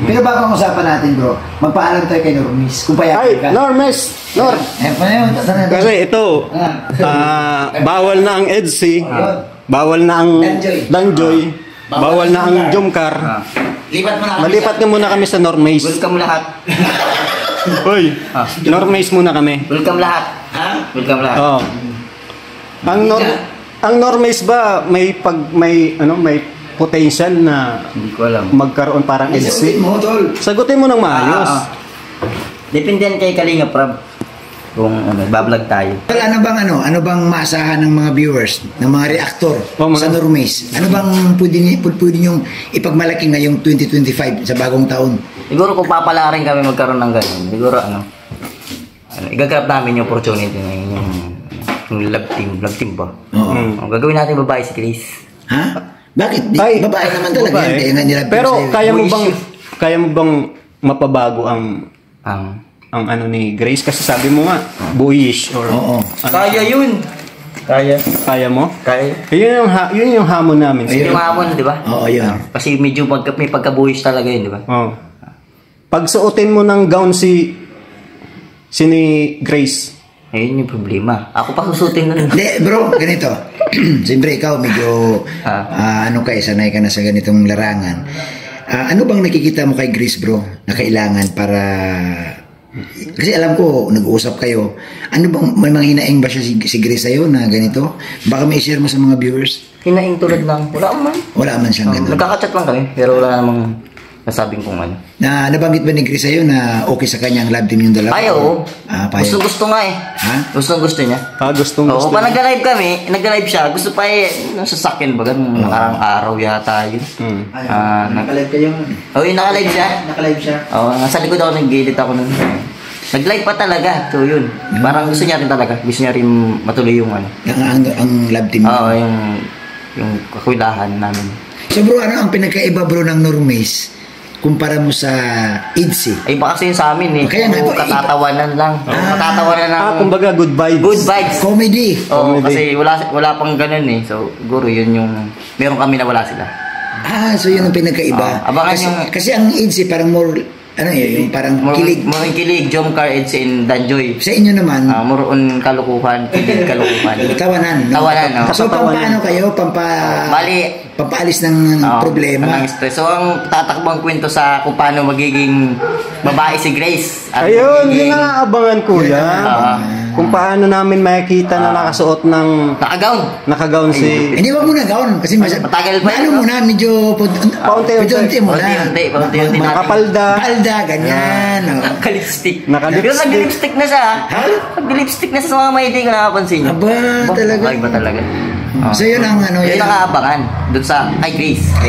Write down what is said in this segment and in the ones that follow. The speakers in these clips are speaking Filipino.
Pero bago ang usapan natin bro, magpaalam tayo kay Normis. Kung Ay, payagan ka. Normes! Nor! Kasi ito, bawal na ang EDSI, bawal na ang Danjoy, bawal na ang Jomcar. Lipat mo na kami. Malipat na muna kami sa Normace. Welcome lahat. Hoy, Normace muna kami. Welcome lahat. Ha? Welcome lahat. Oo. Ang Normace ba may potential na Hindi ko alam. magkaroon parang EDSI? mo, tol. Sagutin mo ng maayos. Depende yan kay Kalinga Prab. Kung bablog tayo. Well, ano bang maasahan ng mga viewers, ng mga reactor sa Normis? Ano bang pwede niyong ipagmalaki ngayong 2025 sa bagong taon? Siguro kung papalarin kami magkaroon ng ganun, siguro igagrab namin yung opportunity ngayon, yung love team ba? Oo. Gagawin natin babae si Chris. Ha? Bakit? Ay, Babae naman talaga yan. Kaya nga nilabing pero sa'yo. kaya mo bang mapabago ang ano ni Grace? Kasi sabi mo nga, boyish or Oo. Kaya yun! Kaya mo? Kaya. Yun yung hamon namin. Yung hamon, di ba? Oo, yun. Kasi medyo may pagkabuhis talaga yun, di ba? Oh. Pag suotin mo ng gown si ni Grace. Ayun yung problema. Ako pa susutin nun. Hindi, bro, ganito. Siyempre, ikaw medyo, sanay ka na sa ganitong larangan. Ano bang nakikita mo kay Grace, bro, na kailangan para... Kasi alam ko, nag-uusap kayo. Ano bang, may mga hinaing ba siya si Grace sa'yo na ganito? Baka may share mo sa mga viewers? Hinaing tulad lang. Wala man. Wala man siyang ganun. Nagkakachat lang kami, pero wala namang nasabing kung ano. Na nabanggit ba ni Grace sa'yo na okay sa kanya ang love team yung dalawa? Ay, oo. Gusto nga eh. Ha? Gusto niya. Gusto. Oo, pa nag-live kami, nag-live siya. Gusto pa sasakyan ba? Ganun, nakarang araw yata yun. Naka-live kayo? Oo, naka-live siya. Naka-live siya? Oo, nasa likod ako, nag-gilid ako nun. Nag-live pa talaga. So, yun. Parang gusto niya rin talaga. Gusto niya rin matuloy yung ano. Ang love team? Oo, yung kakwilahan namin. So bro, ano ang pinagkaiba bro ng Normace kumpara mo sa EDSI? Ay, baka kasi yun sa amin eh. Kaya nga, katatawanan lang. Katatawanan lang. Kumbaga good vibes. Good vibes. Comedy. Oo, kasi wala pang ganun eh. So, siguro yun yung... Meron kami na wala sila. So yun ang pinagkaiba. Abangan kasi ang EDSI parang more... yung parang kilig. More kilig, Jomcar, Eds, and Danjoy. Sa inyo naman, more on kalukuhan, kilig kalukuhan. Tawanan. No? Tawanan, no? So, paano kayo? Pampaalis ng problema? Ng stress. So, ang tatakbong kwento sa kung paano magiging babae si Grace. Ayun, yun ang aabangan ko yan. Kung paano namin makikita na nakasuot ng... Naka-gown si... Hindi, wag mo na gown. Kasi matagal pa yun. Ano muna, medyo... Paunti-unti mo na. Paunti-unti. Nakapalda, ganyan. Naka-lipstick. Pero nag-lipstick na siya. Nag-lipstick na siya sa mga mahilig ko nakapansin niyo. Talaga. Iba talaga. So yun ang ano yun ang aabangan doon sa kay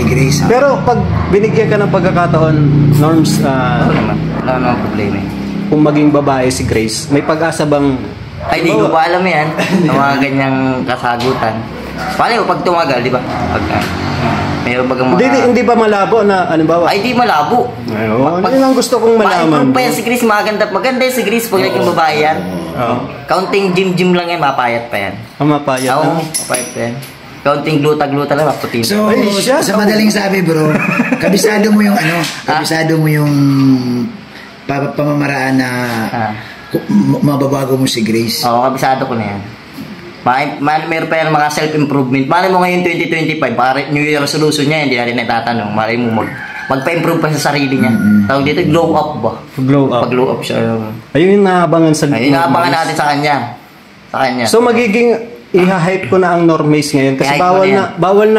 Grace. Pero pag binigyan ka ng pagkakataon, Norms, wala namang problema eh. Kung maging babae si Grace, may pag-asa bang... Ay, di ko pa alam yan. Ng mga ganyang kasagutan. Paano pag tumagal, di ba? Mayroon bagang mga... Hindi ba malabo na, ba? Ay, di malabo. Ayun, yun ang gusto kong malaman. Ma-improve pa yan si Grace, maganda yan si Grace pag naging babae yan. Counting gym lang yan, mapayat pa yan. Mapayat na? Oo, mapayat pa yan. Counting gluta lang, maputin. So, sa madaling sabi bro, kabisado mo yung pamamaraan na mababago mo si Grace. Oo, kabisado ko na yan. Meron pa yan mga self-improvement. Malay mo ngayon 2025, para New Year resolution niya, hindi natin natatanong. Malay mo magpa-improve pa sa sarili niya. Tawag dito, glow up ba? Glow up. Pag-glow up siya. Ayun yung naabangan sa... Ayun yung naabangan natin sa kanya. So magiging iha-hype ko na ang Normace ngayon kasi bawal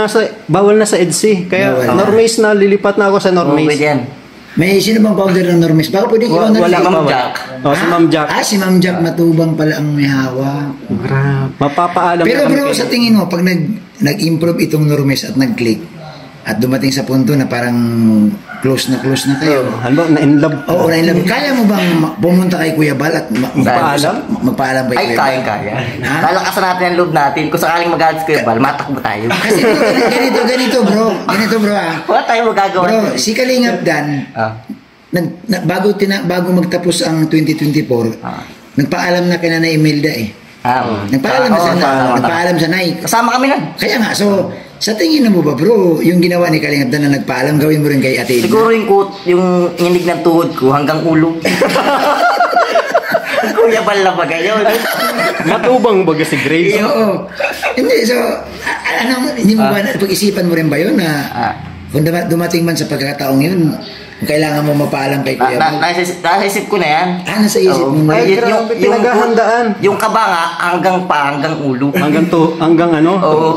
na sa EDSI. Kaya Normace na, lilipat na ako sa Normace. Pwede yan. May sino bang founder ng Normace? Baka pwede ikaw na rin. Wala ka Ma'am Jack. Si Ma'am Jack. Si Ma'am Jack Matubang pala ang may hawak. Grabe. Mapapaalam. Pero bro, sa tingin mo, pag nag-improve itong Normace at nag-click, at dumating sa punto na parang close na kayo. Na-inlove. Oo, na-inlove. Kaya mo bang pumunta kay Kuya Bal at magpaalam ba Kuya Bal? Ay, kaya. Lalakasan natin ang loob natin. Kung sakaling magalit si Kuya Bal, matakbo tayo. Kasi ganito bro. Wala tayong magagawa. Bro, si Kalingap Dan, bago magtapos ang 2024, nagpaalam na kay Nanay Imelda eh. Nagpaalam sa Nike. Kasama kami nun. Kaya nga, so Sa tingin mo ba bro, yung ginawa ni Kalingap na nagpaalam, gawin mo rin kay Ate Edna? Siguro yung nginig ng tuhod ko hanggang ulo. Kuya Bal na ba gayon? Matubang baga si Grace. Oo. Hindi, so, hindi mo ba, pag-isipan mo rin ba yun na kung dumating man sa pagkakataong yun, kailangan mo mapaalam kay Kuya Bal? Nasa isip ko na yan. Nasa isip mo na. Ay, grabe, pinaghahandaan. Yung kaba nga, hanggang ulo. Hanggang ano?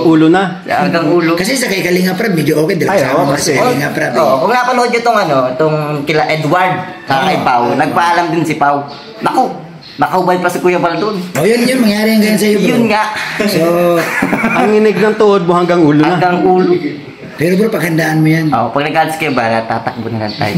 Ulo na. Hanggang ulo. Kasi sa kay Kalingap Rab, medyo okay. Ay, oo, kasi kasi. Kalingap Rab. Kung napanood nyo itong kila Edward, kay Pao, nagpaalam din si Pao. Naku, nakaubay pa si Kuya Bal doon. Yun, mangyari yung ganyan sa'yo bro. Yun nga. So, ang nginig ng tuhod mo hanggang ulo na. Hanggang ulo. pero bro, paghandaan mo yan. Pag nag-ads kayo ba, tatakbo na lang tayo.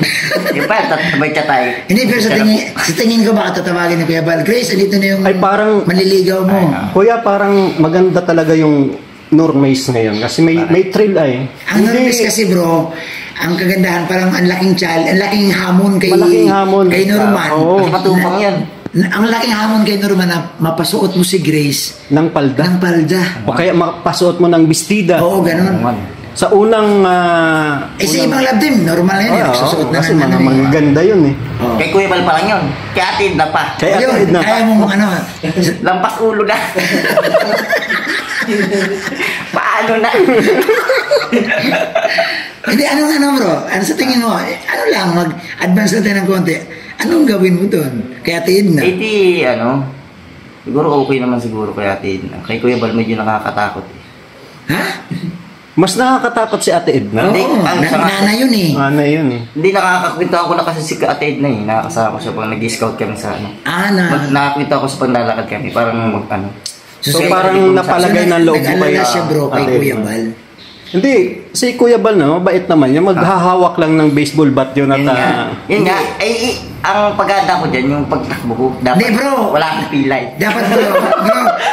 Yung pa, tatabay ka tayo. Hindi, pero sa tingin ko baka tatawagin ni Kuya Bal. Grace, andito na yung Ay, parang manliligaw mo. Kuya, parang maganda talaga yung Normace ngayon kasi may thrill ay. Ang Normace kasi bro, ang kagandahan parang ang laking hamon kay Malaking hamon. Kay Norman. Oo. Kasi matupang yan. Ang laking hamon kay Norman na mapasuot mo si Grace Ng palda. ng palda. O kaya mapasuot mo ng bestida. Oo, ganun. Sa unang... Sa ibang lab din, normal na yun. Nagsusuot na kasi ng mga maganda yun eh. Oo. Kay Kuya Bal pa lang yun. Kay Ate Edna pa. Kaya Ayun, Ate Edna. kaya mo Lampas ulo na. Paano na? Hindi, bro? Ano sa tingin mo? Ano lang, mag-advance natin ng konti. Anong gawin mo doon? Kay Ate Edna? Siguro okay naman siguro kay Ate Edna. Kay Kuya Bal medyo nakakatakot eh. Ha? Mas nakakatakot si Ate Edna. Oo, nana yun eh. Nana yun eh. Hindi, nakakakwento ako na kasi si Ate Edna eh. Nakakasama ko siya pag nag-scout kami sa ano. Nakakwento ako sa paglalakad kami. Parang So parang napalagay ng loob mo nag-alala siya bro kay Kuya Bal. Hindi, si Kuya Bal na, mabait naman yan. Maghahawak lang ng baseball bat yun at... Yun nga. Ang paganda ko dyan, yung pagtakbo ko, dapat Hindi, bro. wala kang pilay. Dapat bro,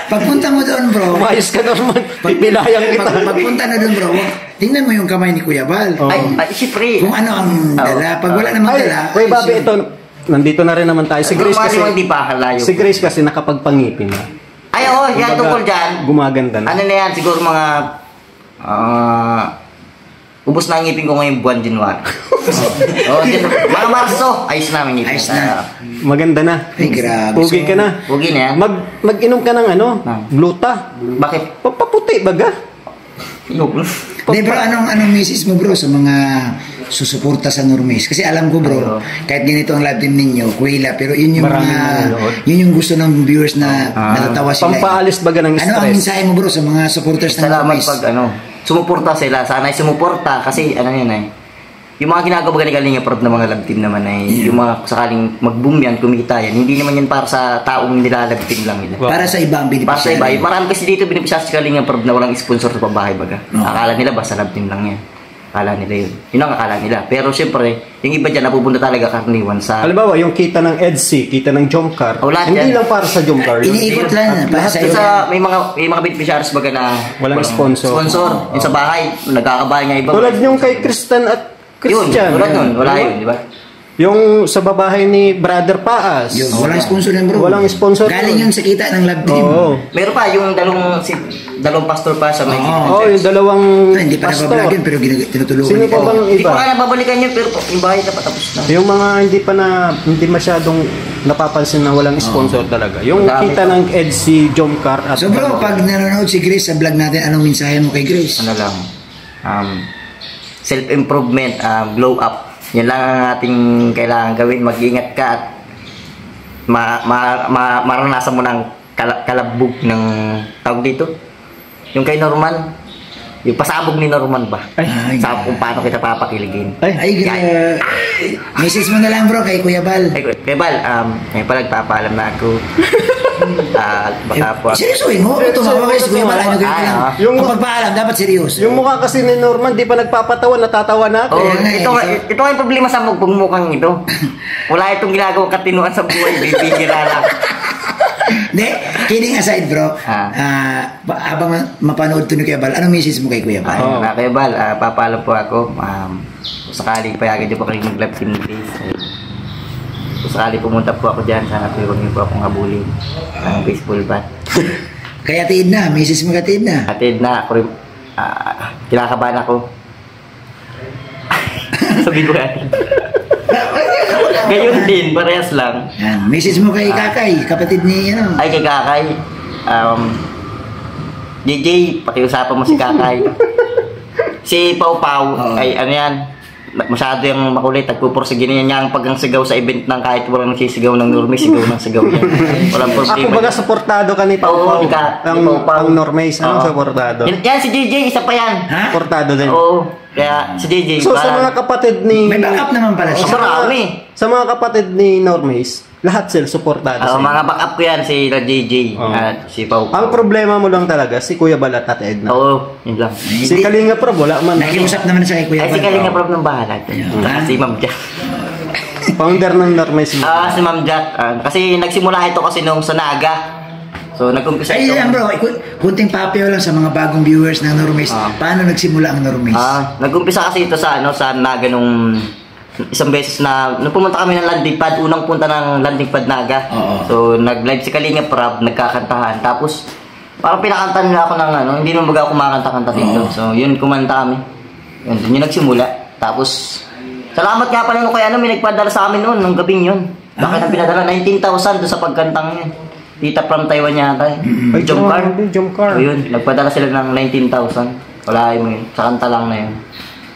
pagpunta mo doon bro. Umayos ka naman. Pipilayan kita. Pagpunta na doon bro, tingnan mo yung kamay ni Kuya Bal. Ay, siyempre. Kung ano ang dala. Pag wala namang dala. Kuya Bobby, ito, nandito na rin naman tayo. Si Grace kasi... Si Grace kasi nakapagpangipin na. Ay, yan tungkol dyan. Gumaganda na. Ano na yan, siguro mga... ubos na ang ngipin ko ngayong buwan January. Mga Marso, ayos na ang ngipin. Ayos na. Maganda na. Ay, grabe. Pugi ka na. Pugi na yan. Mag-inom ka ng gluta. Bakit? Paputi baga. Hindi bro, anong message mo bro sa mga susuporta sa Normace? Kasi alam ko bro, kahit ganito ang live team ninyo, Kuwila, pero yun yung yun yung gusto ng viewers na natatawa sila. Pampaalis baga ng stress. Ano ang mensahe mo bro sa mga supporters ng Normace? Salamat pag sumuporta sila. Sana'y sumuporta kasi yun yung mga ginagawa ni Kalinga Prab na mga love team naman ay yung mga sakaling mag-boom yan, kumita yan, hindi naman yan para sa taong nilalove team lang nila. Para sa iba ang Para sa iba. beneficiary. Marami kasi dito binipisya si Kalinga Prab na walang sponsor sa pabahay baga. Akala nila basta love team lang yan. Akala nila yun. Yun ang akala nila. Pero syempre, yung iba dyan napupunta talaga karniwan sa... Halimbawa, yung kita ng EDC, kita ng Jomcar, hindi yan lang para sa Jomcar. Iniikot lang. Para sa iyo. may mga beneficiaries baga na walang sponsor. Yung sa bahay, nagkakabahay nga iba. Tulad yung kay Kristen at Christian. Yun, tulad nun. Wala yun, di ba? Yung sa babahay ni Brother Paas. Yun, walang sponsor yan bro. Walang sponsor. Galing yun sa kita ng love team. Oo. Meron pa yung dalawang pastor pa sa may yung dalawang Hindi pa pastor. nabablogin pero tinutulungan Sino pa bang Hindi iba? ko nga nababalikan yun pero yung bahay na patapos na. Yung mga hindi masyadong napapansin na walang sponsor talaga. Yung kita ng EDC, Jomcar at... So bro, pag nanonood si Grace sa vlog natin, anong mensahe mo kay Grace? Ano lang, self-improvement, glow up. Yan lang ang ating kailangan gawin. Mag-ingat ka at maranasan mo ng kalabog ng tawag dito. Yung kay Norman, yung pasabog ni Norman ba? Sa kung paano kita papakiligin. Message mo na lang bro kay Kuya Bal. Kay Bal, may palagpapaalam na ako. Baka po. Seryosoin mo? Tumawa kayo sa Kuya Bal. Ano ganyan lang? Kung pagpaalam, dapat seryoso. Yung mukha kasi ni Norman, di pa nagpapatawa, natatawa na ako. Ito ang problema sa pagmukhang ito. Wala itong ginagawa katinuan sa buhay. Bibigyan lang. Hindi, kidding aside bro, habang mapanood ito ni Kuya Bal, anong message mo kay Kuya Bal? Kuya Bal, papaalam po ako. Kung sakali payagan niyo po kayo mag-love team days. Kung sakali pumunta po ako dyan, sana po huwag niyo po akong habulin ng baseball bat. Kay Ate Edna, message mo kay Ate Edna. Ate Edna, ako rin, kinakabahan ako. Sabi ko yan. Ngayon din, parehas lang. Yan. Message mo kay Kakay, kapatid ni ano. Ay, kay Kakay. JJ, pakiusapan mo si Kakay. Si Pau Pau, ay ano yan, masyado yung makulit, nagpupursige niya niya ang paggang sigaw sa event ng kahit walang nagsisigaw ng Normies, sigaw ng sigaw yan. Walang problema. Ako baga supportado ka ni Pau Pau. Ang Normies, anong supportado? Yan si JJ, isa pa yan. Ha? Supportado din. Oo, kaya si JJ. So sa mga kapatid ni... May backup naman pala siya. Sa mga kapatid ni Normies, lahat sila supportado sila. Mga backup ko yan, si JJ at si Pau Pau. Ang problema mo lang talaga, si Kuya Balat at Edna. Oo, yun lang. Si Kalinga Prab, wala man. Nakiusap naman siya kay Kuya Ay, si Kalinga Prab ng bahala. Si Ma'am Jack. Founder ng Normies. Si Ma'am Jack. Kasi nagsimula ito kasi nung sa Naga. So, nag-umpisa Ay, ito. yan bro, kunting papel lang sa mga bagong viewers ng Normies. Paano nagsimula ang Normies? Nag-umpisa kasi ito sa Naga nung isang beses nung pumunta kami ng landing pad, unang punta ng landing pad Naga. So, nag-live si Kalinga Prab, nagkakantahan. Tapos, parang pinakanta nila ako ng hindi naman baga ako kumakanta-kanta dito. So, yun, kumanta kami. Yun yung nagsimula. Tapos, salamat nga pala nung kaya may nagpadala sa amin noon, nung gabing yun. Bakit ang pinadala? 19,000 doon sa pagkantang yun. Tita from Taiwan yata eh. Jomcar. Yun, nagpadala sila ng 19,000. Wala mo yun. Sa kanta lang na yun.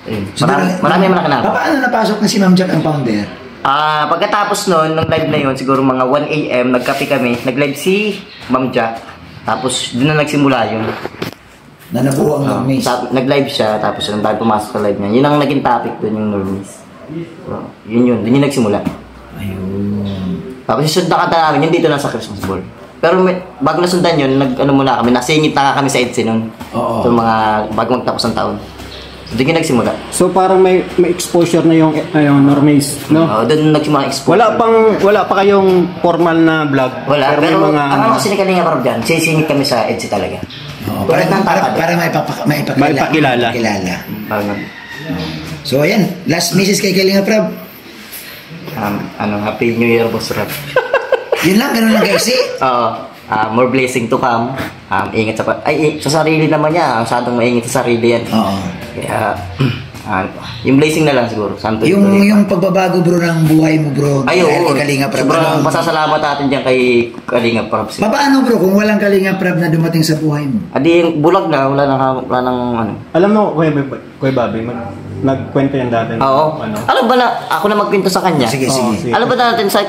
Ayun. So, marami naman nakanap. Paano napasok na si Ma'am Jack ang founder? Pagkatapos nun, nung live na yun, siguro mga 1 AM, nagkape kami. Nag-live si Ma'am Jack. Tapos, doon na nagsimula yun. Na nabuo ang Normies. Nag-live siya, tapos nung tayo pumasok sa live niya. Yun ang naging topic doon, yung Normies. So, yun. Doon yung nagsimula. Ayun. Tapos yung sundan kanta namin, yun dito na sa Christmas Ball. Pero bago nasundan yun, muna kami, nasingit na kami sa EDSA nun. So mga bago magtapos ng taon. So doon yung nagsimula. So parang may exposure na yung Normies, no? Oo, doon nagsimula exposure. Wala pa kayong formal na vlog. Wala, pero ang kasi ni Kalinga Prab dyan, sisingit kami sa EDSA talaga. Para maipakilala. So ayan, last message kay Kalinga Prab. Happy New Year, Boss Rap. Yun lang, ganun lang guys eh. More blessing to come. Ingat sa sarili naman niya. Masyadong maingat sa sarili yan. Kaya, yung blessing na lang siguro. Yung pagbabago bro ng buhay mo bro. Ay, oo. Kalinga Prab. Sobrang pasasalamat natin dyan kay Kalinga Prab. Paano bro kung walang Kalinga Prab na dumating sa buhay mo? Yung bulag na, wala nang ano. Alam mo, Kuya Bobby, nagkwento yan dati. Oo. Alam ba na, ako na magkwento sa kanya? Sige. Alam ba natin sa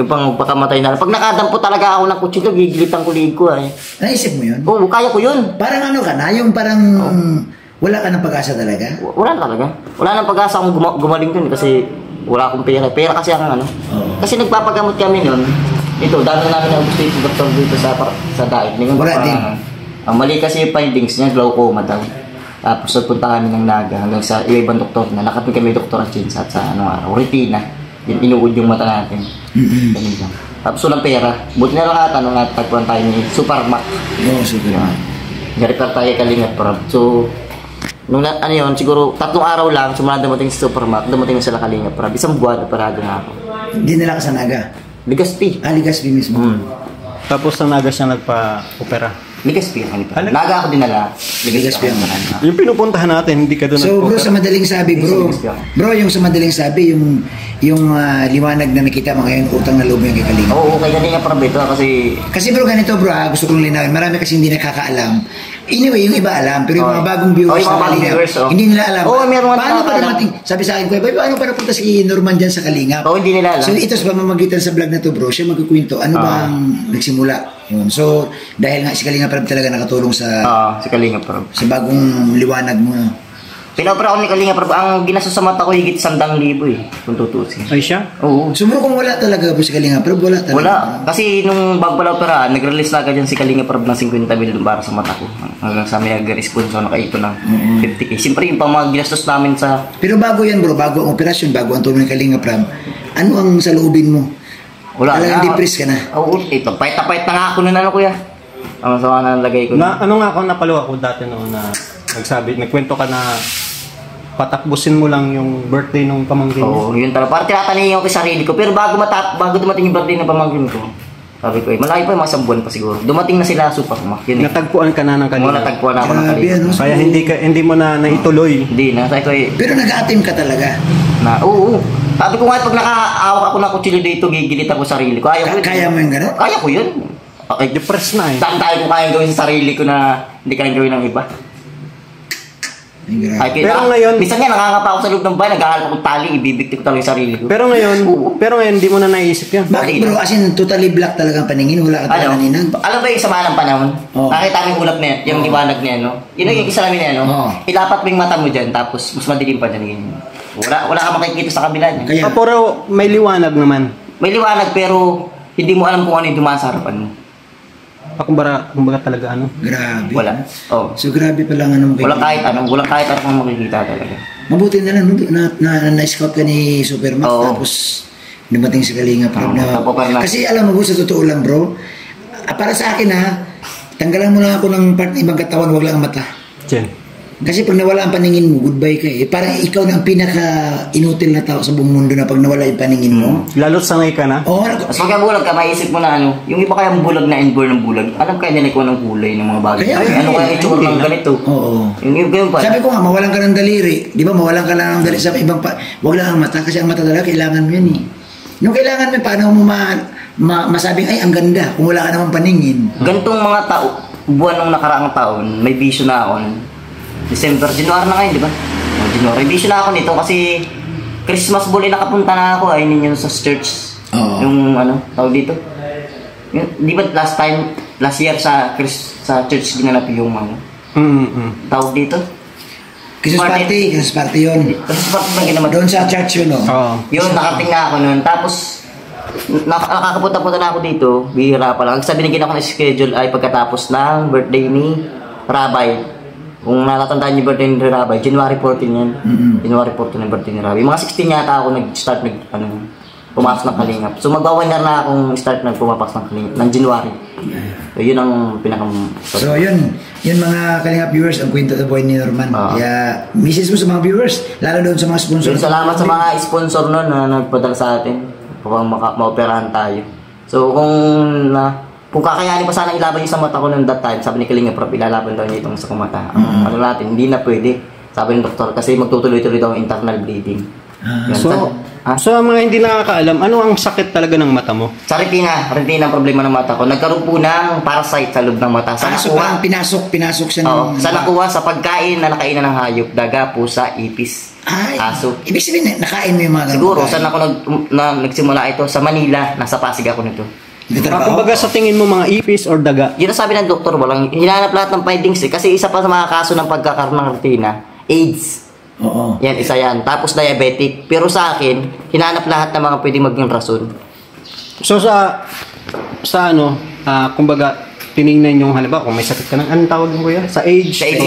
pang pagkamatay na. Pag nakadampo talaga ako ng kutsito, gigilitan ko liig ko eh. Naisip mo yun? Oo, kaya ko yun. Parang ka na, yung parang wala ka ng pag-asa talaga? Wala talaga. Wala nang pag-asa akong gumaling dun kasi wala akong pera. Pera kasi ang Kasi nagpapagamot kami nun. Ito, dami namin na gusto yung doktor dito sa diet. Wala din. Ang mali kasi yung findings niya, glaucoma daw. Tapos nagpunta kami ng Naga hanggang sa ibang doktor na nakapin kami doktor at Chins at sa retina. Yung inuud yung mata natin. Ganun lang. Tapos walang pera. Buti na lang nung natagpuan tayo ni Supermac. Oo, Supermac. Nag-repair tayo kay Kalinga Prab. So, nung yun, siguro 3 araw lang, simula dumating si Supermac, dumating na sila Kalinga Prab. Isang buwan na parado na ako. Dinala ka sa Naga? Legazpi. Legazpi mismo. Tapos sa Naga siya nagpa-opera. Legazpi ang kanito. Naga ako dinala. Legazpi ang yung pinupuntahan natin, hindi ka doon So bro, sa madaling sabi bro, yung sa madaling sabi, yung liwanag na nakita mo ngayon, utang na loob mo yung kay Kalinga. Oo, kay Kalinga Prab ito kasi bro, ganito bro, gusto kong linawin. Marami kasi hindi nakakaalam. Anyway, yung iba alam, pero yung mga bagong viewers na Kalinga, hindi nila alam. Paano pa dumating? Sabi sa akin, paano pa napunta si Norman dyan sa Kalinga? Hindi nila alam. So ito sa pamamagitan sa vlog na to bro, siya magkukwento, ano ba ang nagsimula? Yun. So, dahil nga si Kalinga Prab talaga nakatulong sa si Kalinga Prab. Sa bagong liwanag mo. Pinopera ako ni Kalinga Prab. Ang ginastos sa mata ko higit 100,000 kung tutusin. Ay siya? Oo. So, kung wala talaga po si Kalinga Prab, wala talaga. Wala. Kasi nung bago pala opera, nag-release na agad yan si Kalinga Prab ng 50 million para sa mata ko. Hanggang sa may nag-responso nakaito ng 50K. Siyempre yung pang mga ginastos namin sa... Pero bago yan bro, bago ang operasyon, bago ang tulong ng Kalinga Prab, ano ang saloobin mo? Wala na. Depressed ka na? Oo, ito. Pahit na nga ako nun kuya. Ang sama na nalagay ko. Ano nga ako napaluwa ko dati noon na nagkwento ka na patakbusin mo lang yung birthday ng pamangkin. Oo, yun talaga. Parang tinataningin ko sa sarili ko. Pero bago dumating yung birthday ng pamangkin ko, Sabi ko, malaki pa yung mga isang buwan pa siguro. Dumating na sila Supermac. Yun eh. Natagpuan ka na ng Kalingap. Natagpuan na ako ng Grabe, Kalingap. ano? Kaya hindi mo na naituloy. Hindi na. Sabi ko Pero nag-aatim ka talaga. oo. Sabi ko nga, pag nakaawak ako ng kutsilyo dito, gigilit ako sa sarili ko. Kaya mo yung gano'n? Kaya ko yun. Okay. Depressed na eh. Saan tayo ko kaya gawin sa sarili ko na hindi kaya gawin ng iba? Ay, grabe. Pero ngayon- minsan nga nakangapa ako sa loob ng bahay, naghahanap ako ng tali, ibibigti ko talaga yung sarili ko. Pero ngayon hindi mo na naisip yan. Bakit bro? As in, totally black talaga ang paningin. Wala ka talaga ninang. Alam ba yung sama ng panahon? Oo. Nakita mo yung ulap niya, yung liwanag niya, no? Yun yung isa namin niya, no? Oo. Ilapat mo yung mata mo dyan, tapos mas madilim pa dyan. Wala ka makikita sa kabila niya. Kaya, Pero may liwanag naman. May liwanag pero hindi mo alam kung ano yung dumaan sa harapan mo. Kumbaga talaga ano. grabe. Wala. Oh. So, grabe pala nga naman. Walang kahit anong makikita talaga. Mabuti na lang, na-scout ka ni Supermac, Oo. tapos dumating sa Kalingap. Oo, Kasi alam mo bro, sa totoo lang bro, para sa akin tanggalan mo lang ako ng part ng ibang katawan, wag lang ang mata. Jen. Kasi pag nawala ang paningin mo, goodbye ka eh. Parang ikaw na ang pinaka-inutil na tao sa buong mundo na pag nawala yung paningin mo. Lalo't sanay ka na. Oo, Tapos pagka bulag ka, maisip mo na yung iba kayang bulag na inborn ng bulag, alam kaya nila kung anong kulay ng mga bagay. Kaya, ano kaya itsura ng ganito? Oo. Yung ganun pa. Sabi ko nga, mawalan ka ng daliri. Di ba, mawalan ka lang ng daliri sa ibang wag lang ang mata, kasi ang mata talaga, kailangan mo yan eh. Yung kailangan mo, paano mo masabing, ay, ang ganda, kung wala ka namang paningin. Gantong mga buwan ng nakaraang taon, may vision na ako. December, January na ngayon, di ba? January, vision na ako nito kasi Christmas ball nakapunta na ako, ay ninyo sa church. Oo. Yung tawag dito. Di ba last year sa church ginanap yung tawag dito? Christmas party yun. Christmas party ba ginanap? Doon sa church yun, no? Oo. Yun, nakating na ako noon. Tapos, nakakapunta-punta na ako dito, bihira pa lang. Sabi binigyan ako ng schedule ay pagkatapos ng birthday ni Rabay. Kung natatandaan niyo birthday ni Rabay, January 14 yan. January 14 yung birthday ni Rabay. Mga 16 yata ako nag-start pumasok ng Kalingap. So magwa-1 year na akong start pumapasok ng Kalingap, ng January. So yun ang So yun mga Kalingap viewers, ang kwento sa buhay ni Norman. Kaya, message mo sa mga viewers, lalo doon sa mga sponsor. Salamat sa mga sponsor nun na nagpadala sa atin upang maoperahan tayo. So kung kakayanin pa sana ilaban yung sa mata ko noong that time, sabi ni Kalingap Rob, ilalaban daw niya itong sa kumata. Ano natin, hindi na pwede. Sabi ng doktor, kasi magtutuloy-tuloy daw ang internal bleeding. So mga hindi nakakaalam, ano ang sakit talaga ng mata mo? Sa retina ang problema ng mata ko. Nagkaroon po ng parasite sa loob ng mata. So parang pinasok siya ng... sa nakuha sa pagkain na nakainan ng hayop, daga, pusa, ipis, aso. Ibig sabihin, nakain mo yung mga Siguro, saan ako nagsimula ito? Sa Manila, nasa Pasig ako nito. Kumbaga sa tingin mo mga ipis or daga? Yun ang sabi ng doktor, walang hinanap lahat ng findings kasi isa pa sa mga kaso ng pagkakaroon ng retina, AIDS. Oo. Yan, isa yan. Tapos diabetic. Pero sa akin, hinanap lahat ng mga pwedeng maging rason. So kumbaga tiningnan yung halimbawa kung may sakit ka ng anong tawag mo kuya? Sa age? Sa AIDS.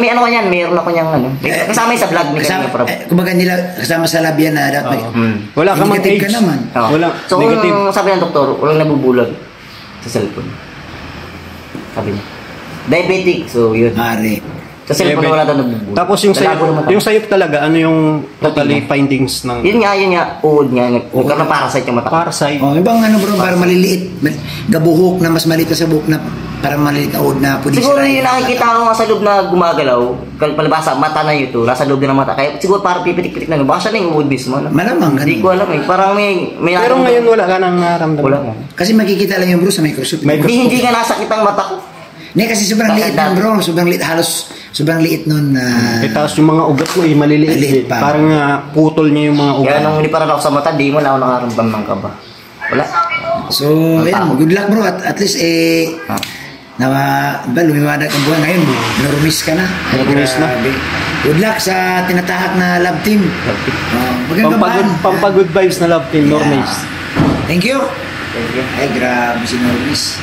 May ano yan, mayroon ako niyang kasama yung sa vlog ni Kalingap Rob. Kumbaga nila, kasama sa labyan na dapat. Wala ka mang age. Ka naman. Wala. So kung sabi ng doktor, walang nabubulag sa cellphone. Sabi niya. Diabetic. So yun. Mare. Sa cellphone wala daw nabubulag. Tapos yung sayop talaga, ano yung totally findings ng... Yun nga, uod nga. Nagkaroon ng parasite yung mata. Parasite. Ibang bro, parang maliliit. Gabuhok na mas maliit sa buhok na parang maliliit na uod na pulis. Siguro yung nakikita ko nga sa loob na gumagalaw, palibasa, mata na yun ito, nasa loob na ng mata. Kaya siguro parang pipitik-pitik na, baka siya na yung uod mismo. Malamang. Hindi ko alam eh. Parang may pero ngayon wala ka nang naramdaman. Wala. Kasi makikita lang yung bro sa microscope. Hindi nga nasakit ang mata ko. Kasi sobrang liit nun bro. Sobrang liit. Halos sobrang liit nun. Tapos yung mga ugat mo maliliit. Pa. Parang putol niya yung mga ugat. Kaya nung hindi pa rin ako sa mata, di mo na ako nakaramdam ng kaba. Wala. So, yan. Good luck bro. At least lumiwanag ang buwan ngayon. Narumis ka na. Narumis na. Good luck sa tinatahak na love team. Pampagod vibes na love team, Normis. Thank you. Thank you. Ay, grabe si Normis.